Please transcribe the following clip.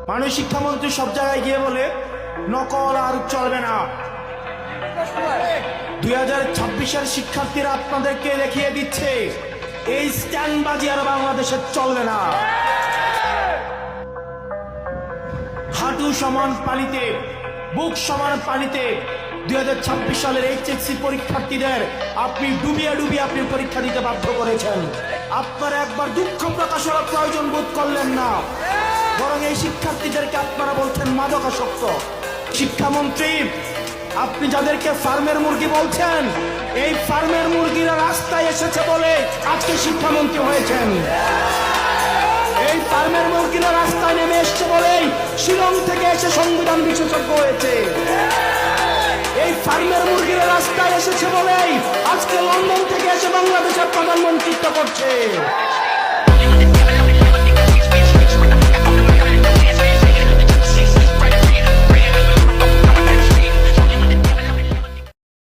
মাননীয় শিক্ষামন্ত্রী সব জায়গায় গিয়ে বলে নকল আর চলবে না। 2026-এর শিক্ষার্থীরা আপনাদেরকে দেখিয়ে দিচ্ছে এই স্ট্যান্ডবাজি আর বাংলাদেশে চলবে না। হাঁটু সমান পানিতে, বুক সমান পানিতে 2026 সালের এইচএসসি পরীক্ষার্থীদের আপনি ডুবিয়ে ডুবিয়ে আপনি পরীক্ষা দিতে বাধ্য করেছেন। আপনারা একবার দুঃখ প্রকাশের প্রয়োজন বোধ করলেন না, বরং এই শিক্ষার্থীদেরকে আপনারা বলছেন মাদকাসক্ত। শিক্ষামন্ত্রী, আপনি যাদেরকে ফার্মের মুরগি বলছেন, এই ফার্মের মুরগিরা রাস্তায় এসেছে বলে আজকে শিক্ষামন্ত্রী হয়েছেন। এই ফার্মের মুরগিরা রাস্তায় নেমে এসছে বলেই শিলং থেকে এসে সংবিধান বিশেষজ্ঞ হয়েছে। এই ফার্মের মুরগিরা রাস্তায় এসেছে বলেই আজকে লন্ডন থেকে এসে বাংলাদেশের প্রধানমন্ত্রিত্ব করছে।